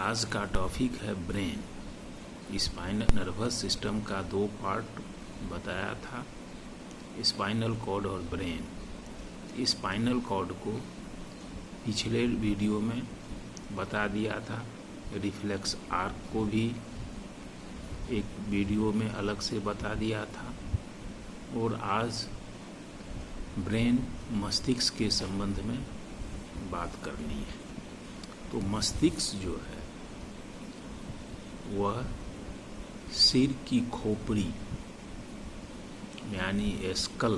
आज का टॉपिक है ब्रेन। स्पाइनल नर्वस सिस्टम का दो पार्ट बताया था, स्पाइनल कॉर्ड और ब्रेन। स्पाइनल कॉर्ड को पिछले वीडियो में बता दिया था, रिफ्लेक्स आर्क को भी एक वीडियो में अलग से बता दिया था, और आज ब्रेन मस्तिष्क के संबंध में बात करनी है। तो मस्तिष्क जो है वह सिर की खोपड़ी यानी स्कल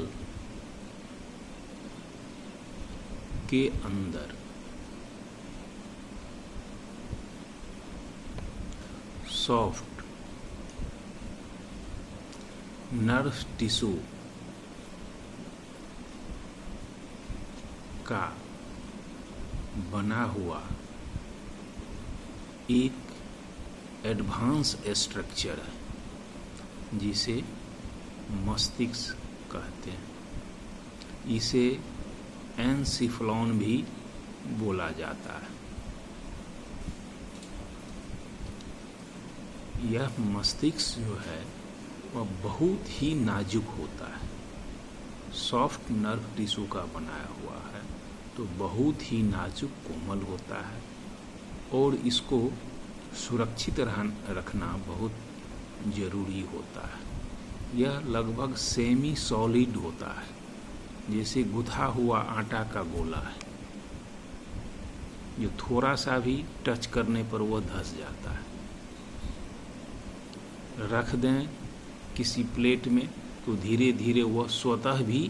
के अंदर सॉफ्ट नर्व टिश्यू का बना हुआ एक एडवांस स्ट्रक्चर है जिसे मस्तिष्क कहते हैं। इसे एनसिफलॉन भी बोला जाता है। यह मस्तिष्क जो है वह बहुत ही नाजुक होता है, सॉफ्ट नर्व टिश्यू का बनाया हुआ है, तो बहुत ही नाजुक कोमल होता है और इसको सुरक्षित रखना बहुत जरूरी होता है। यह लगभग सेमी सॉलिड होता है, जैसे गुथा हुआ आटा का गोला है, जो थोड़ा सा भी टच करने पर वह धंस जाता है। रख दें किसी प्लेट में तो धीरे धीरे वह स्वतः भी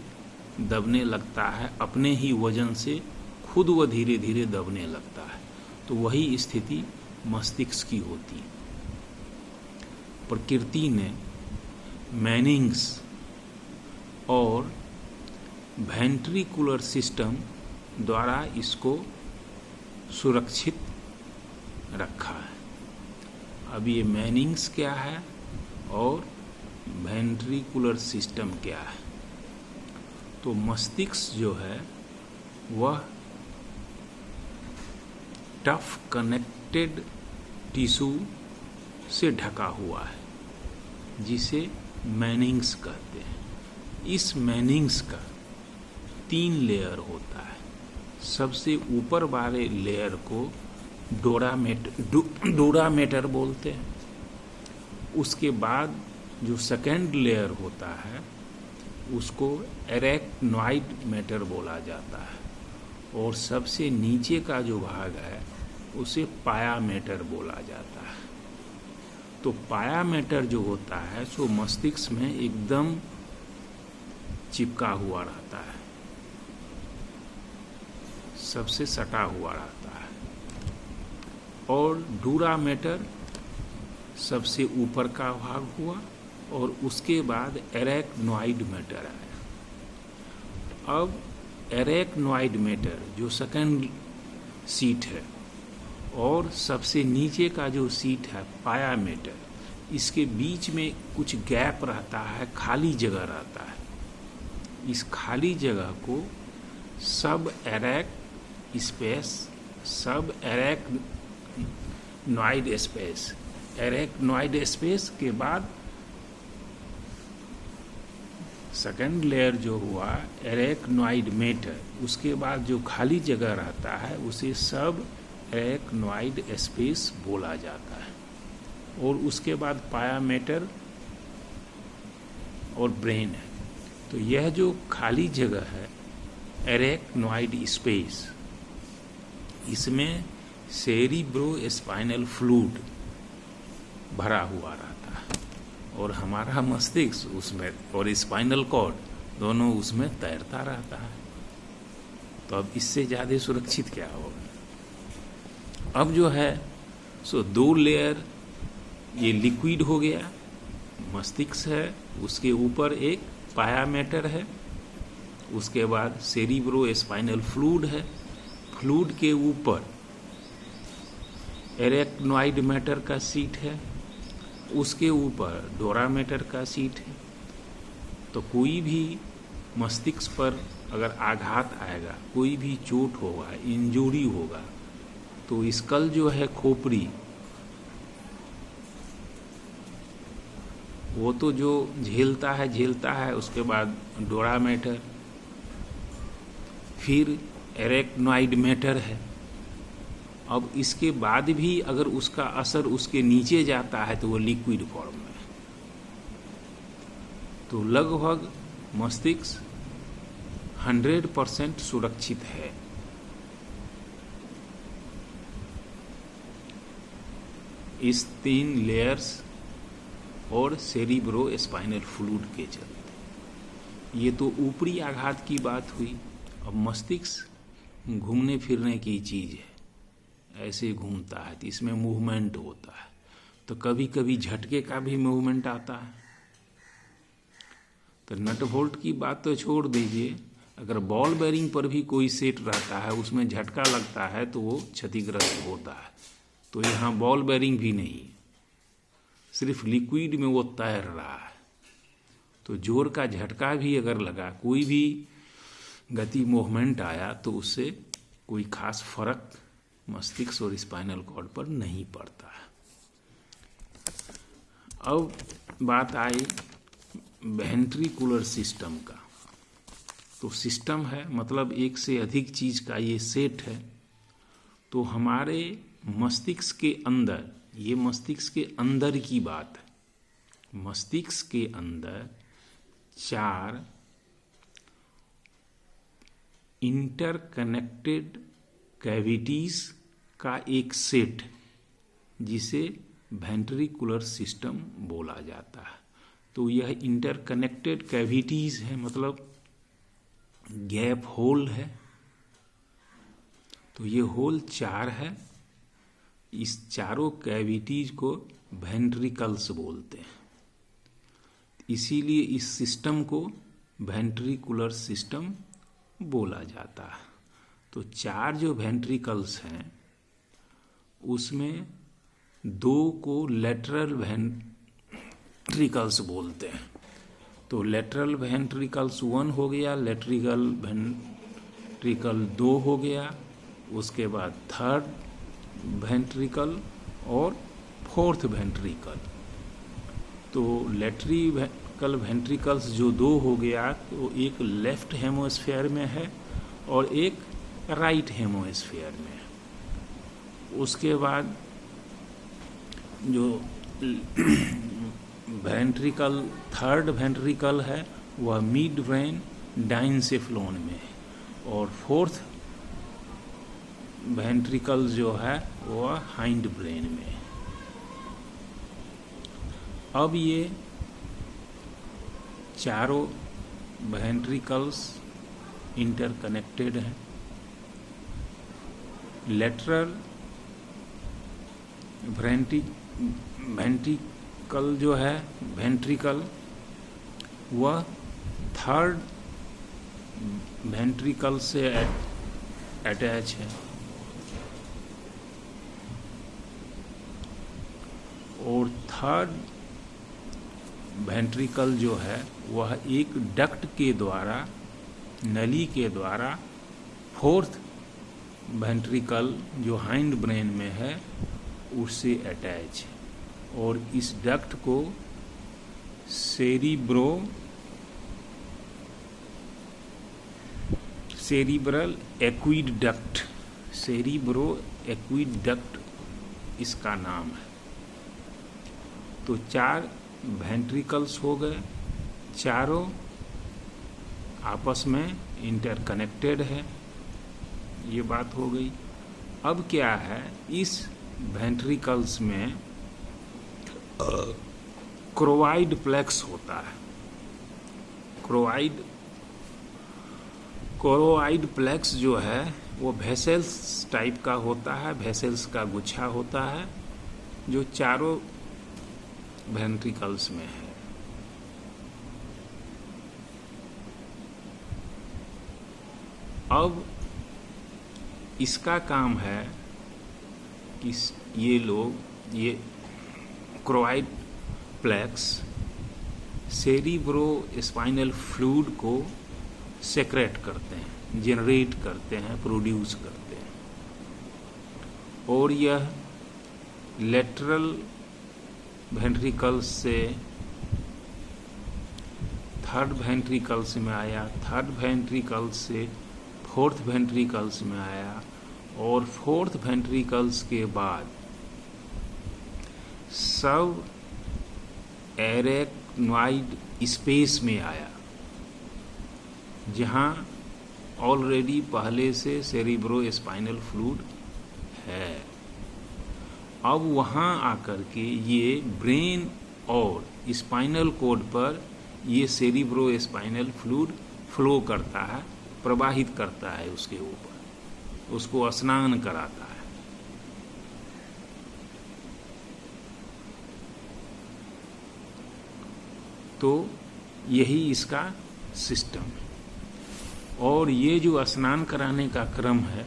दबने लगता है, अपने ही वजन से खुद वह धीरे धीरे दबने लगता है। तो वही स्थिति मस्तिष्क की होती है। प्रकृति ने मेनिंग्स और वेंट्रिकुलर सिस्टम द्वारा इसको सुरक्षित रखा है। अब ये मेनिंग्स क्या है और वेंट्रिकुलर सिस्टम क्या है? तो मस्तिष्क जो है वह टफ कनेक्टेड टिश्यू से ढका हुआ है, जिसे मेनिंग्स कहते हैं। इस मेनिंग्स का 3 लेयर होता है। सबसे ऊपर वाले लेयर को डोरामेटर बोलते हैं। उसके बाद जो सेकेंड लेयर होता है उसको एरेक्नोइड मैटर बोला जाता है, और सबसे नीचे का जो भाग है उसे पाया मैटर बोला जाता है। तो पाया मैटर जो होता है सो मस्तिष्क में एकदम चिपका हुआ रहता है, सबसे सटा हुआ रहता है, और डूरा मैटर सबसे ऊपर का भाग हुआ, और उसके बाद एरेक्नोइड मैटर आया। अब एरेक्नोइड मैटर जो सेकंड सीट है और सबसे नीचे का जो सीट है पाया मैटर, इसके बीच में कुछ गैप रहता है, खाली जगह रहता है। इस खाली जगह को सब एरेक्नोइड स्पेस के बाद सेकेंड लेयर जो हुआ एरेक्नोइड मैटर, उसके बाद जो खाली जगह रहता है उसे सब एरेक्नोइड स्पेस बोला जाता है। और उसके बाद पाया मैटर और ब्रेन है। तो यह जो खाली जगह है एरेक्नोइड स्पेस, इसमें सेरिब्रोस्पाइनल फ्लूइड भरा हुआ रहता है, और हमारा मस्तिष्क उसमें और स्पाइनल कॉर्ड दोनों उसमें तैरता रहता है। तो अब इससे ज़्यादा सुरक्षित क्या होगा? अब जो है सो 2 लेयर ये लिक्विड हो गया, मस्तिष्क है, उसके ऊपर एक पाया मैटर है, उसके बाद सेरिब्रोस्पाइनल फ्लूइड है, फ्लूइड के ऊपर एरेक्नोइड मैटर का सीट है, उसके ऊपर डोरा मैटर का सीट है। तो कोई भी मस्तिष्क पर अगर आघात आएगा, कोई भी चोट होगा, इंजरी होगा, तो स्कल जो है खोपड़ी वो तो जो झेलता है, उसके बाद डोरा मैटर, फिर एरेक्नॉइड मैटर है। अब इसके बाद भी अगर उसका असर उसके नीचे जाता है तो वो लिक्विड फॉर्म में। तो लगभग मस्तिष्क 100% सुरक्षित है। इस 3 लेयर्स और सेरिब्रो स्पाइनल फ्लूइड के चलते। ये तो ऊपरी आघात की बात हुई। अब मस्तिष्क घूमने फिरने की चीज है, ऐसे घूमता है तो इसमें मूवमेंट होता है, तो कभी कभी झटके का भी मूवमेंट आता है। तो नट बोल्ट की बात तो छोड़ दीजिए, अगर बॉल बेरिंग पर भी कोई सेट रहता है, उसमें झटका लगता है तो वो क्षतिग्रस्त होता है। तो यहाँ बॉल बेरिंग भी नहीं, सिर्फ लिक्विड में वो तैर रहा है। तो जोर का झटका भी अगर लगा, कोई भी गति मूवमेंट आया, तो उससे कोई खास फर्क मस्तिष्क और स्पाइनल कॉर्ड पर नहीं पड़ता है। अब बात आई वेंट्रिकुलर सिस्टम का। तो सिस्टम है मतलब एक से अधिक चीज का ये सेट है। तो हमारे मस्तिष्क के अंदर, ये मस्तिष्क के अंदर की बात है, मस्तिष्क के अंदर 4 इंटरकनेक्टेड कैविटीज का एक सेट, जिसे वेंट्रिकुलर सिस्टम बोला जाता है। तो यह इंटरकनेक्टेड कैविटीज है, मतलब गैप होल है। तो ये होल 4 है। इस चारों कैविटीज को वेंट्रिकल्स बोलते हैं, इसीलिए इस सिस्टम को वेंट्रिकुलर सिस्टम बोला जाता है। तो 4 जो वेंट्रिकल्स हैं, उसमें 2 को लेटरल वेंट्रिकल्स बोलते हैं। तो लेटरल वेंट्रिकल्स 1 हो गया, लेटरिकल वेंट्रिकल 2 हो गया, उसके बाद 3rd वेंट्रिकल और 4th वेंट्रिकल। तो लेटरिकल वेंट्रिकल्स जो 2 हो गया, तो एक लेफ्ट हेमोस्फेयर में है और एक राइट हेमोस्फेयर में है। उसके बाद जो वेंट्रिकल 3rd वेंट्रिकल है, वह मिड ब्रेन डाइनसेफ्लोन में है, और 4th वेंट्रिकल जो है वह हाइंड ब्रेन में है। अब ये चारों वेंट्रिकल्स इंटरकनेक्टेड हैं। लेटरल वेंट्रिकल जो है, वेंट्रिकल वह 3rd वेंट्रिकल से अटैच है, और 3rd वेंट्रिकल जो है वह एक डक्ट के द्वारा, नली के द्वारा 4th वेंट्रिकल जो हाइंड ब्रेन में है उससे अटैच है। और इस डक्ट को सेरिब्रल एक्विडक्ट, सेरिब्रो एक्विडक्ट इसका नाम है। तो 4 वेंट्रिकल्स हो गए, चारों आपस में इंटरकनेक्टेड है, ये बात हो गई। अब क्या है, इस वेंट्रिकल्स में क्रोवाइड प्लेक्स होता है। क्रोवाइड प्लेक्स जो है वो वेसल्स टाइप का होता है, वेसल्स का गुच्छा होता है, जो चारों वेंट्रिकल्स में है। अब इसका काम है कि ये क्रोवाइड प्लेक्स सेरिब्रो स्पाइनल फ्लूइड को सेक्रेट करते हैं, जनरेट करते हैं, प्रोड्यूस करते हैं। और यह लेटरल वेंट्रिकल्स से थर्ड वेंट्रिकल्स में आया, थर्ड वेंट्रिकल्स से फोर्थ वेंट्रिकल्स में आया, और फोर्थ वेंट्रिकल्स के बाद सब एरेक्नॉइड स्पेस में आया, जहां ऑलरेडी पहले से सेरिब्रोस्पाइनल फ्लूइड है। अब वहां आकर के ये ब्रेन और स्पाइनल कोड पर ये सेरिब्रोस्पाइनल फ्लूइड फ्लो करता है, प्रवाहित करता है उसके ऊपर, उसको स्नान कराता है। तो यही इसका सिस्टम है। और ये जो स्नान कराने का क्रम है,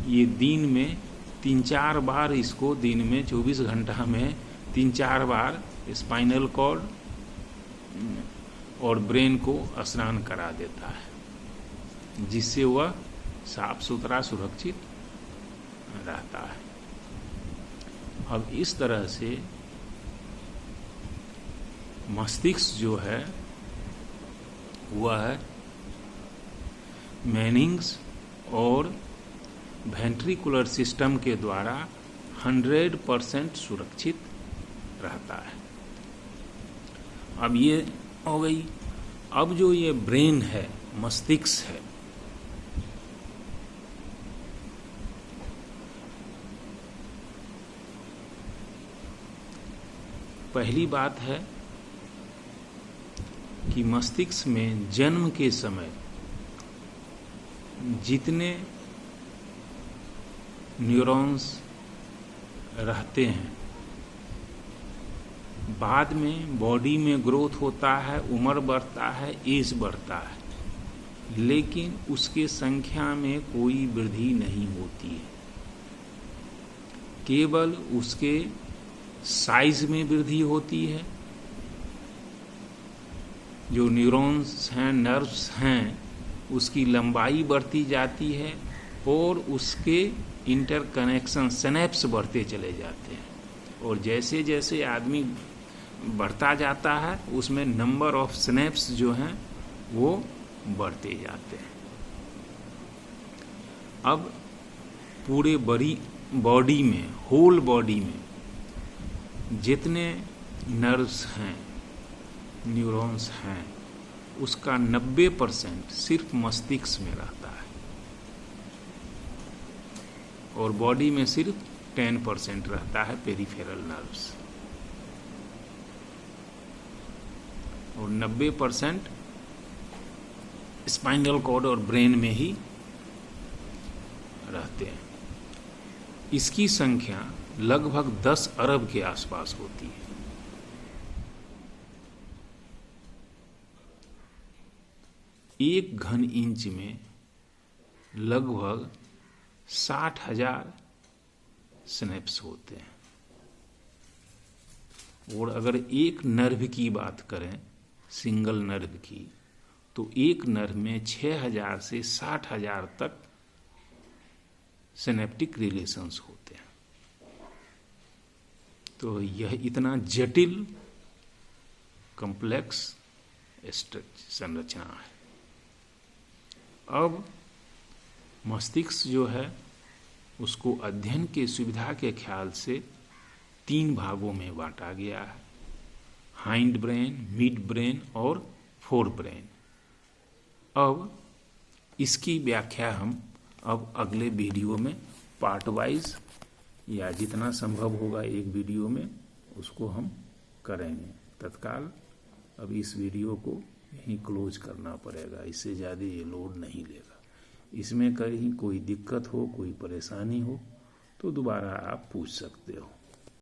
ये दिन में 3-4 बार, इसको दिन में 24 घंटा में 3-4 बार स्पाइनल कॉर्ड और ब्रेन को स्नान करा देता है, जिससे वह साफ सुथरा सुरक्षित रहता है। अब इस तरह से मस्तिष्क जो है वह मेनिंग्स और वेंट्रिकुलर सिस्टम के द्वारा 100% सुरक्षित रहता है। अब ये हो गई। अब जो ये ब्रेन है, मस्तिष्क है, पहली बात है कि मस्तिष्क में जन्म के समय जितने न्यूरॉन्स रहते हैं, बाद में बॉडी में ग्रोथ होता है, उम्र बढ़ता है, एज बढ़ता है, लेकिन उसके संख्या में कोई वृद्धि नहीं होती है। केवल उसके साइज में वृद्धि होती है। जो न्यूरॉन्स हैं, नर्व्स हैं, उसकी लंबाई बढ़ती जाती है और उसके इंटरकनेक्शन सिनेप्स बढ़ते चले जाते हैं। और जैसे जैसे आदमी बढ़ता जाता है, उसमें नंबर ऑफ सिनेप्स जो हैं वो बढ़ते जाते हैं। अब पूरे बॉडी में, होल बॉडी में जितने नर्व्स हैं, न्यूरॉन्स हैं, उसका 90% सिर्फ मस्तिष्क में रहता है और बॉडी में सिर्फ 10% रहता है पेरिफेरल नर्व्स, और 90% स्पाइनल कॉर्ड और ब्रेन में ही रहते हैं। इसकी संख्या लगभग 10 अरब के आसपास होती है। एक घन इंच में लगभग 60,000 सिनेप्स होते हैं। और अगर एक नर्व की बात करें, सिंगल नर्व की, तो एक नर्व में 6,000 से 60,000 तक सिनेप्टिक रिलेशंस होते हैं। तो यह इतना जटिल कॉम्प्लेक्स संरचना है। अब मस्तिष्क जो है उसको अध्ययन के सुविधा के ख्याल से 3 भागों में बांटा गया है: हाइंड ब्रेन, मिड ब्रेन और फोर ब्रेन। अब इसकी व्याख्या हम अब अगले वीडियो में पार्ट वाइज या जितना संभव होगा एक वीडियो में उसको हम करेंगे। तत्काल अब इस वीडियो को यहीं क्लोज करना पड़ेगा, इससे ज़्यादा ये लोड नहीं लेगा। इसमें कहीं कोई दिक्कत हो, कोई परेशानी हो तो दोबारा आप पूछ सकते हो।